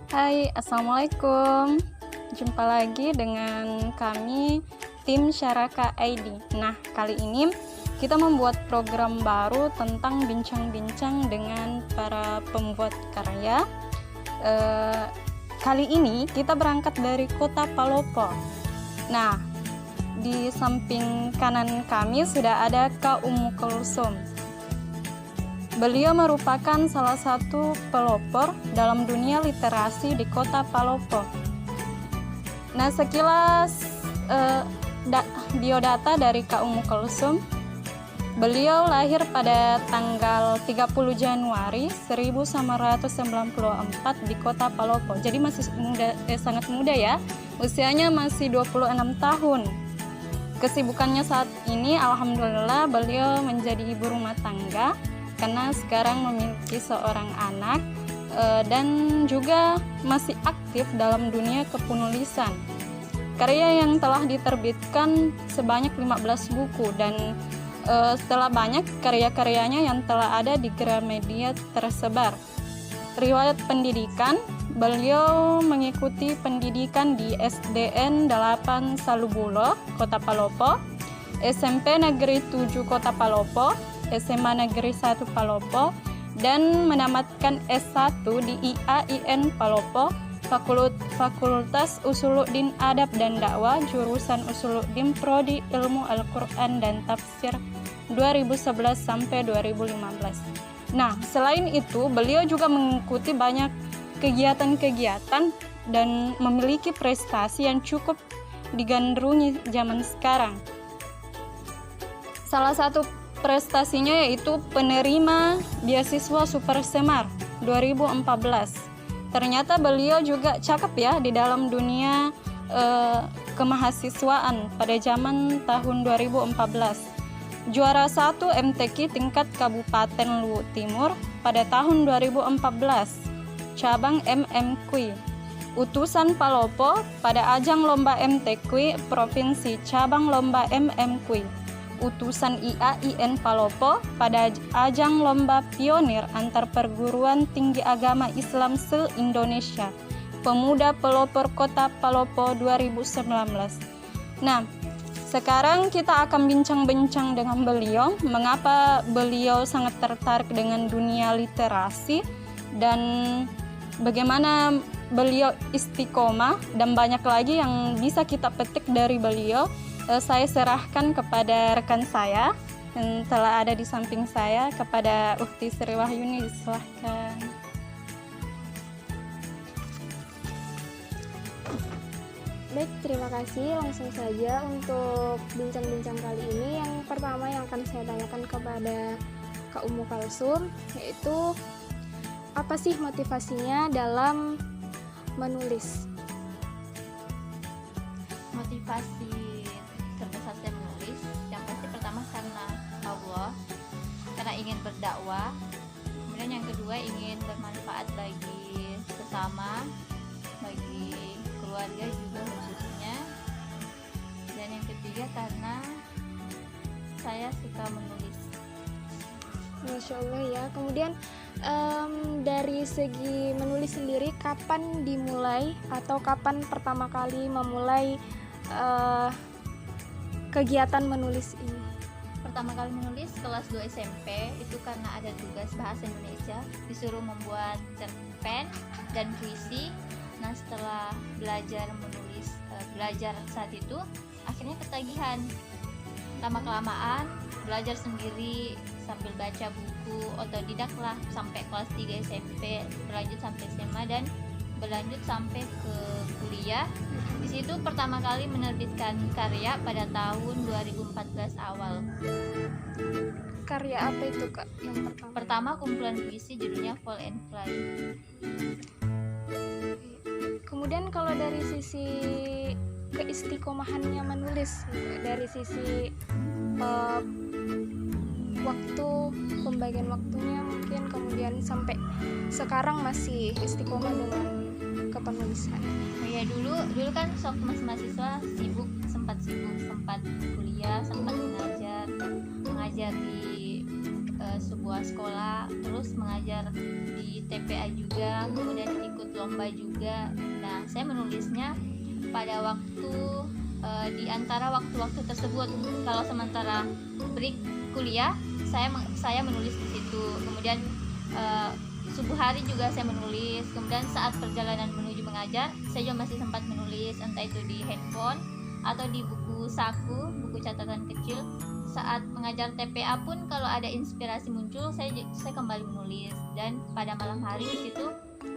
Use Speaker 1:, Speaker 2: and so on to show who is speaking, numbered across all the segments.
Speaker 1: Hai, Assalamualaikum. Jumpa lagi dengan kami, tim Syaraka ID. Nah, kali ini kita membuat program baru tentang bincang-bincang dengan para pembuat karya. Kali ini kita berangkat dari kota Palopo. Nah, di samping kanan kami sudah ada Kak Umu Kulsum. Beliau merupakan salah satu pelopor dalam dunia literasi di kota Palopo. Nah, sekilas biodata dari Kak Umu Kulsum. Beliau lahir pada tanggal 30 Januari 1994 di kota Palopo. Jadi masih muda, sangat muda ya. Usianya masih 26 tahun. Kesibukannya saat ini alhamdulillah beliau menjadi ibu rumah tangga karena sekarang memiliki seorang anak dan juga masih aktif dalam dunia kepenulisan. Karya yang telah diterbitkan sebanyak 15 buku dan setelah banyak karya-karyanya yang telah ada di Gramedia tersebar. Riwayat pendidikan, beliau mengikuti pendidikan di SDN 8 Salubulo, Kota Palopo, SMP Negeri 7 Kota Palopo, SMA Negeri 1 Palopo, dan menamatkan S1 di IAIN Palopo, Fakultas Usuluddin Adab dan Dakwah, jurusan Usuluddin, Prodi Ilmu Al-Quran dan Tafsir 2011 sampai 2015. Nah, selain itu, beliau juga mengikuti banyak kegiatan-kegiatan dan memiliki prestasi yang cukup digandrungi zaman sekarang. Salah satu prestasinya yaitu penerima beasiswa Super Semar 2014. Ternyata beliau juga cakep ya di dalam dunia kemahasiswaan pada zaman tahun 2014. Juara 1 MTQ tingkat Kabupaten Luwu Timur pada tahun 2014, cabang MMQ. Utusan Palopo pada ajang lomba MTQ Provinsi, cabang lomba MMQ. Utusan IAIN Palopo pada ajang lomba pionir antar perguruan tinggi agama Islam se-Indonesia, Pemuda Pelopor Kota Palopo 2019. Nah, sekarang kita akan bincang-bincang dengan beliau, mengapa beliau sangat tertarik dengan dunia literasi dan bagaimana beliau istiqomah, dan banyak lagi yang bisa kita petik dari beliau. Saya serahkan kepada rekan saya yang telah ada di samping saya, kepada Ukti Sri Wahyuni. Silahkan.
Speaker 2: Baik, terima kasih. Langsung saja untuk bincang-bincang kali ini. Yang pertama yang akan saya tanyakan kepada Kak Umu Kulsum, yaitu apa sih motivasinya dalam menulis?
Speaker 3: Motivasi terbesar saya menulis yang pasti pertama karena Allah, karena ingin berdakwah, kemudian yang kedua ingin bermanfaat bagi sesama, bagi keluarga juga khususnya, dan yang ketiga karena saya suka menulis.
Speaker 2: Masya Allah ya. Kemudian dari segi menulis sendiri, kapan dimulai atau kapan pertama kali memulai kegiatan menulis ini?
Speaker 3: Pertama kali menulis kelas 2 SMP itu karena ada tugas bahasa Indonesia, disuruh membuat cerpen dan puisi. Nah, setelah belajar menulis, belajar saat itu akhirnya ketagihan. Lama-kelamaan belajar sendiri sambil baca buku, otodidak lah sampai kelas 3 SMP, berlanjut sampai SMA dan berlanjut sampai ke kuliah. Di situ pertama kali menerbitkan karya pada tahun 2014 awal.
Speaker 2: Karya apa itu, Kak, yang pertama?
Speaker 3: Pertama kumpulan puisi judulnya Fall and Fly.
Speaker 2: Kemudian kalau dari sisi keistiqomahannya menulis, dari sisi waktu, pembagian waktunya mungkin, kemudian sampai sekarang masih istiqomah dengan kepenulisan.
Speaker 3: Oh ya, dulu kan waktu masih mahasiswa sempat kuliah, sempat mengajar di sebuah sekolah, terus mengajar di TPA juga, kemudian ikut lomba juga. Nah, saya menulisnya pada waktu di antara waktu-waktu tersebut. Kalau sementara break kuliah, saya menulis di situ. Kemudian subuh hari juga saya menulis. Kemudian saat perjalanan menuju mengajar, saya juga masih sempat menulis, entah itu di handphone atau di buku saku, buku catatan kecil. Saat mengajar TPA pun kalau ada inspirasi muncul, saya kembali menulis. Dan pada malam hari di situ,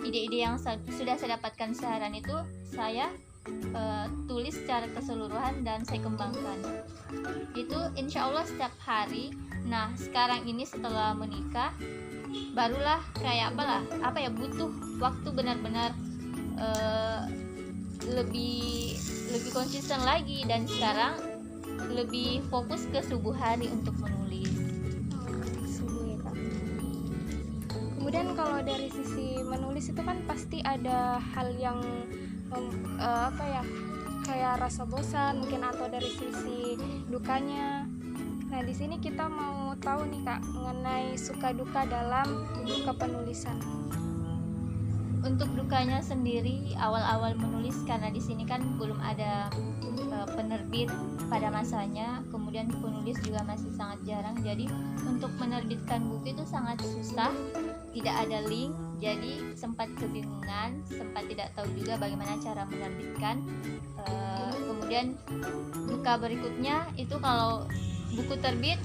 Speaker 3: ide-ide yang sudah saya dapatkan seharian itu saya tulis secara keseluruhan dan saya kembangkan. Itu insya Allah setiap hari. Nah, sekarang ini setelah menikah, barulah kayak butuh waktu benar-benar lebih konsisten lagi, dan sekarang lebih fokus ke subuh hari untuk menulis.
Speaker 2: Subuh ya Kak. Kemudian kalau dari sisi menulis itu kan pasti ada hal yang kayak rasa bosan mungkin, atau dari sisi dukanya. Nah, di sini kita mau tahu nih Kak mengenai suka duka dalam kepenulisan.
Speaker 3: Untuk dukanya sendiri, awal-awal menulis karena di sini kan belum ada penerbit pada masanya, kemudian penulis juga masih sangat jarang, jadi untuk menerbitkan buku itu sangat susah, tidak ada link, jadi sempat kebingungan, sempat tidak tahu juga bagaimana cara menerbitkan. Kemudian duka berikutnya itu kalau buku terbit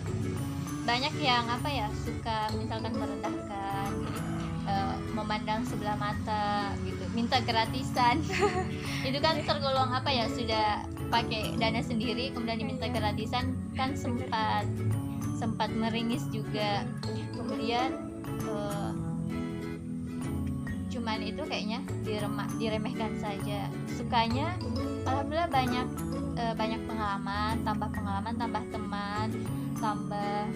Speaker 3: banyak yang suka misalkan merendahkan, memandang sebelah mata gitu, minta gratisan. Itu kan tergolong sudah pakai dana sendiri kemudian diminta gratisan, kan sempat meringis juga. Kemudian cuman itu kayaknya diremehkan saja. Sukanya alhamdulillah banyak pengalaman, tambah teman, tambah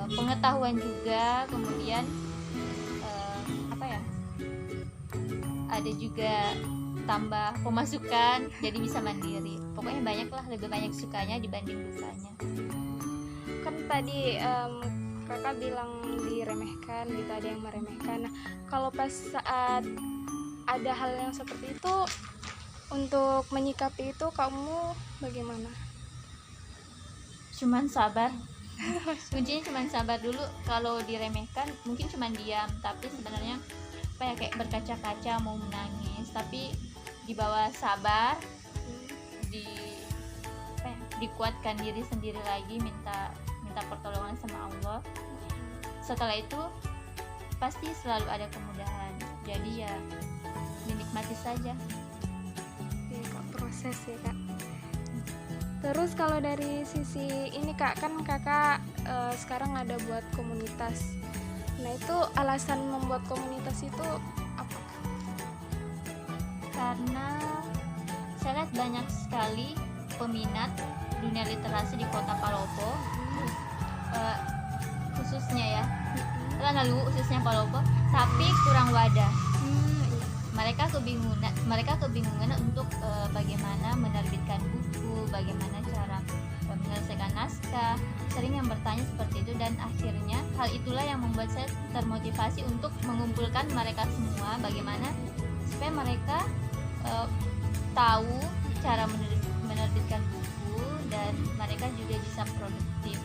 Speaker 3: pengetahuan juga. Kemudian ada juga tambah pemasukan, jadi bisa mandiri. Pokoknya lebih banyak sukanya dibanding dukanya.
Speaker 2: Kan tadi Kakak bilang diremehkan gitu, ada yang meremehkan. Nah, kalau pas saat ada hal yang seperti itu, untuk menyikapi itu kamu bagaimana?
Speaker 3: Cuman sabar. Kuncinya cuman sabar dulu. Kalau diremehkan mungkin cuman diam, tapi sebenarnya kayak berkaca-kaca mau menangis, tapi dibawa sabar, dikuatkan diri sendiri lagi, minta pertolongan sama Allah. Setelah itu pasti selalu ada kemudahan, jadi ya dinikmati saja.
Speaker 2: Ya Kak, proses ya Kak. Terus kalau dari sisi ini Kak, kan Kakak sekarang ada buat komunitas. Nah, itu alasan membuat komunitas itu apa?
Speaker 3: Karena saya lihat banyak sekali peminat dunia literasi di Kota Palopo, khususnya Langalu, khususnya Palopo, tapi kurang wadah. Mereka kebingungan untuk bagaimana menerbitkan buku, bagaimana cara menyelesaikan naskah. Sering yang bertanya seperti itu, dan akhirnya hal itulah yang membuat saya termotivasi untuk mengumpulkan mereka semua, bagaimana supaya mereka tahu cara menerbitkan buku dan mereka juga bisa produktif.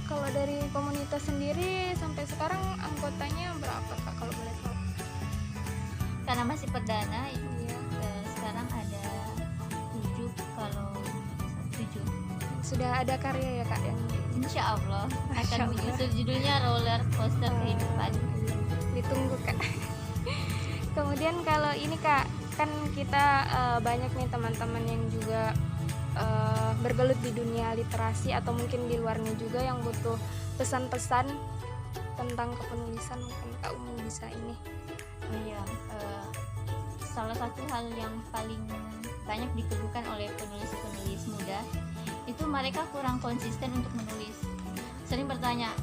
Speaker 2: Kalau dari komunitas sendiri sampai sekarang anggotanya berapa Kak kalau boleh tahu?
Speaker 3: Karena masih perdana,
Speaker 2: Iya.
Speaker 3: Sekarang ada 7, kalau 7.
Speaker 2: Sudah ada karya ya Kak yang
Speaker 3: Insya Allah
Speaker 2: Masya
Speaker 3: akan
Speaker 2: Allah.
Speaker 3: menyusul, judulnya Roller Coaster Kehidupan.
Speaker 2: ditunggu Kak. Kemudian kalau ini Kak, kan kita banyak nih teman-teman yang juga bergelut di dunia literasi atau mungkin di luarnya juga yang butuh pesan-pesan tentang kepenulisan. Mungkin Kak Umu bisa ini.
Speaker 3: Iya, salah satu hal yang paling banyak dikeluhkan oleh penulis-penulis muda itu mereka kurang konsisten untuk menulis. Sering bertanya,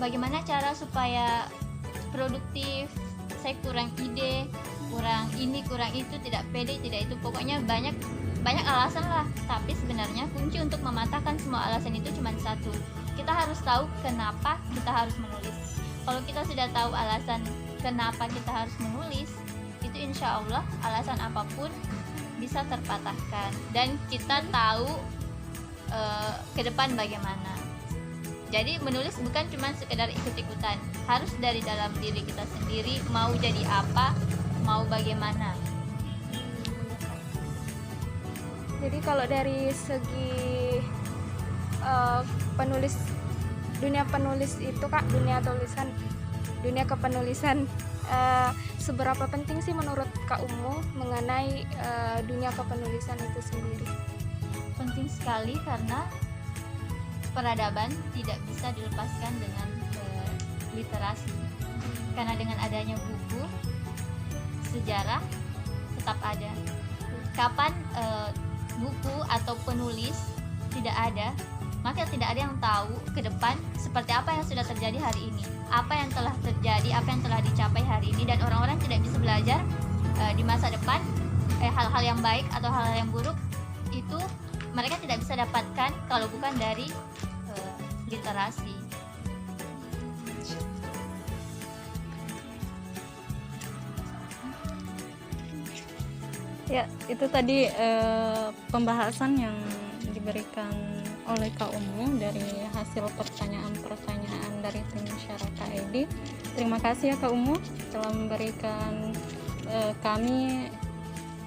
Speaker 3: bagaimana cara supaya produktif? Saya kurang ide, kurang ini, kurang itu, tidak pede, tidak itu. Pokoknya banyak banyak alasan lah, tapi sebenarnya kunci untuk mematahkan semua alasan itu cuma satu. Kita harus tahu kenapa kita harus menulis. Kalau kita sudah tahu alasan kenapa kita harus menulis, itu insya Allah alasan apapun bisa terpatahkan dan kita tahu ke depan bagaimana. Jadi menulis bukan cuma sekedar ikut-ikutan, harus dari dalam diri kita sendiri, mau jadi apa, mau bagaimana.
Speaker 2: Jadi kalau dari segi penulis, dunia penulis itu Kak, dunia kepenulisan, seberapa penting sih menurut Kak Umu mengenai dunia kepenulisan itu sendiri?
Speaker 3: Penting sekali karena peradaban tidak bisa dilepaskan dengan literasi. Karena dengan adanya buku, sejarah tetap ada. Kapan buku atau penulis tidak ada, maka tidak ada yang tahu ke depan seperti apa yang sudah terjadi hari ini, apa yang telah terjadi, apa yang telah dicapai hari ini, dan orang-orang tidak bisa belajar di masa depan hal-hal yang baik atau hal-hal yang buruk itu mereka tidak bisa dapatkan kalau bukan dari literasi.
Speaker 1: Ya, itu tadi pembahasan yang diberikan oleh Kak Umu dari hasil pertanyaan-pertanyaan dari tim Syaraka ID. Terima kasih ya Kak Umu telah memberikan kami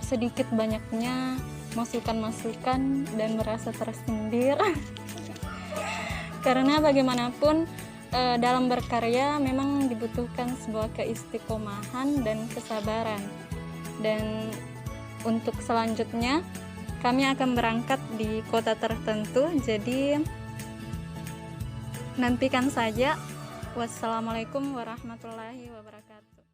Speaker 1: sedikit banyaknya masukan-masukan dan merasa tersindir. Karena bagaimanapun dalam berkarya memang dibutuhkan sebuah keistiqomahan dan kesabaran. Dan untuk selanjutnya kami akan berangkat di kota tertentu, jadi nantikan saja. Wassalamualaikum warahmatullahi wabarakatuh.